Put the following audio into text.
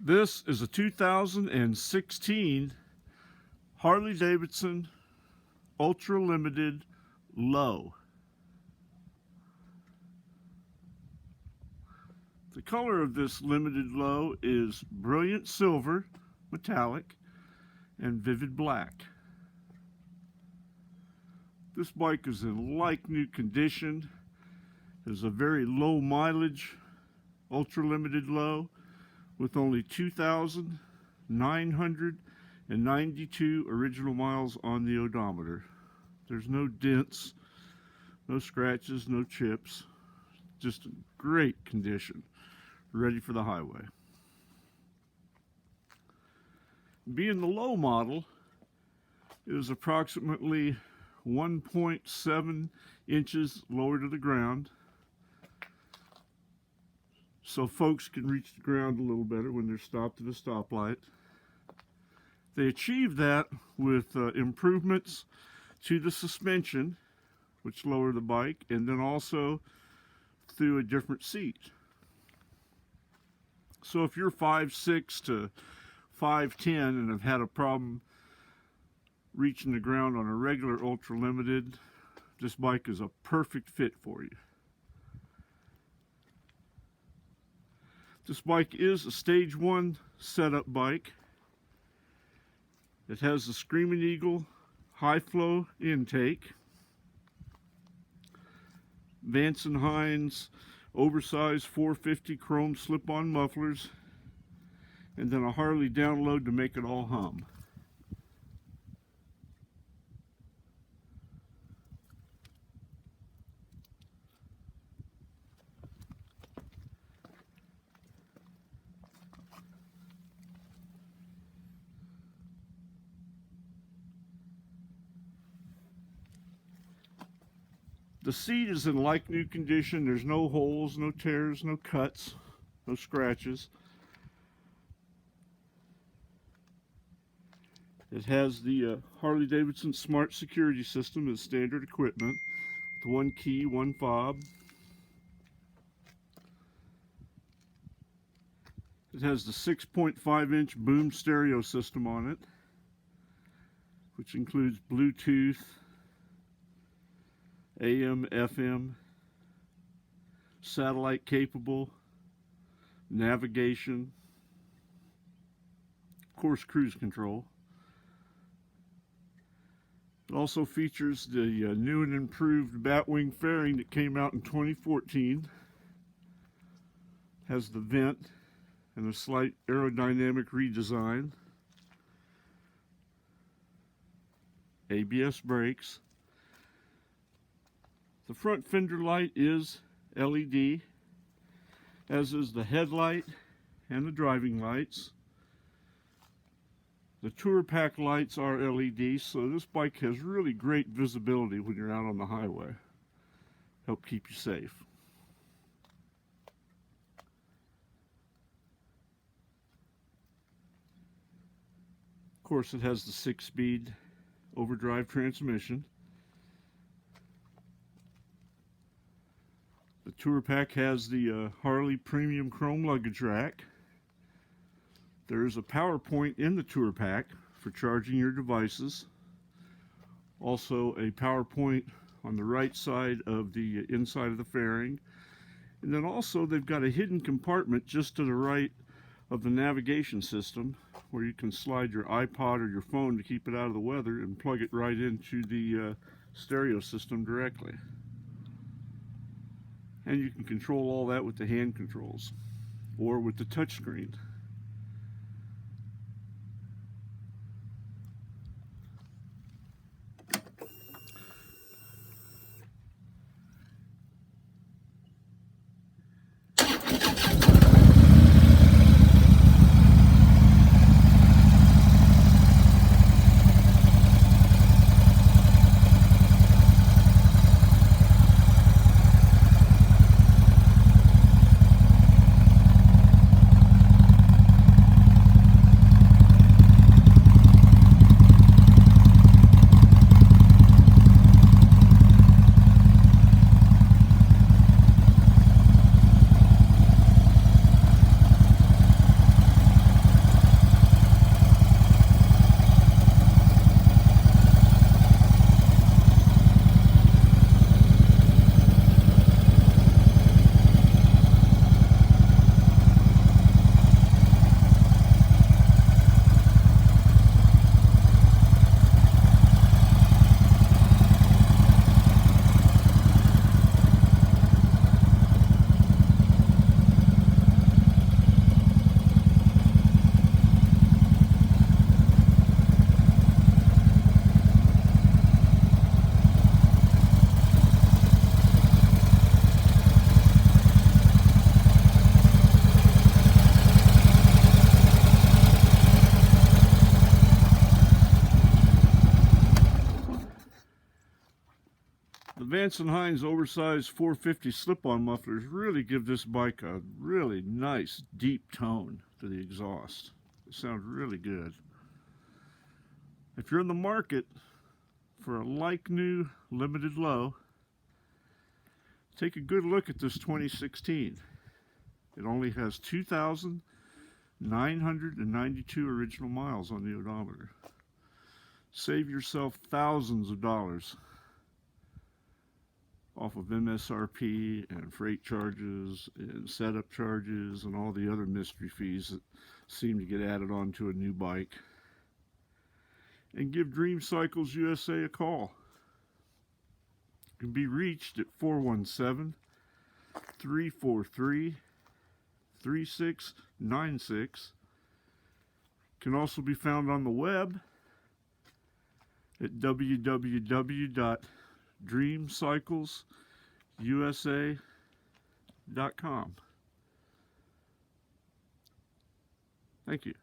This is a 2016 Harley Davidson Ultra Limited Low. The color of this limited low is brilliant silver, metallic, and vivid black. This bike is in like-new condition. It is a very low mileage ultra limited low with only 2,992 original miles on the odometer. There's no dents, no scratches, no chips. Just in great condition, ready for the highway. Being the low model, it is approximately 1.7 inches lower to the ground, so folks can reach the ground a little better when they're stopped at a stoplight. They achieve that with improvements to the suspension, which lower the bike, and then also through a different seat. So if you're 5'6" to 5'10" and have had a problem reaching the ground on a regular Ultra Limited, this bike is a perfect fit for you. This bike is a Stage 1 setup bike. It has the Screaming Eagle high flow intake, Vance & Hines oversized 450 chrome slip-on mufflers, and then a Harley download to make it all hum. The seat is in like-new condition. There's no holes, no tears, no cuts, no scratches. It has the Harley Davidson Smart Security System as standard equipment, with 1 key, 1 fob. It has the 6.5-inch boom stereo system on it, which includes Bluetooth, AM, FM, satellite capable, navigation, of course cruise control. It also features the new and improved Batwing fairing that came out in 2014. Has the vent and a slight aerodynamic redesign. ABS brakes. The front fender light is LED, as is the headlight and the driving lights. The Tour Pack lights are LED, so this bike has really great visibility when you're out on the highway. Help keep you safe. Of course, it has the 6-speed overdrive transmission. The Tour Pack has the Harley Premium Chrome luggage rack. There is a power point in the Tour Pack for charging your devices. Also a power point on the right side of the inside of the fairing. And then also they've got a hidden compartment just to the right of the navigation system where you can slide your iPod or your phone to keep it out of the weather and plug it right into the stereo system directly. And you can control all that with the hand controls or with the touch screen. Vance & Hines oversized 450 slip-on mufflers really give this bike a really nice deep tone to the exhaust. It sounds really good. If you're in the market for a like-new limited low, take a good look at this 2016. It only has 2,992 original miles on the odometer. Save yourself thousands of dollars off of MSRP and freight charges and setup charges and all the other mystery fees that seem to get added on to a new bike. And give Dream Cycles USA a call. You can be reached at 417-343-3696. Can also be found on the web at www.dreamcyclesusa.com. Thank you.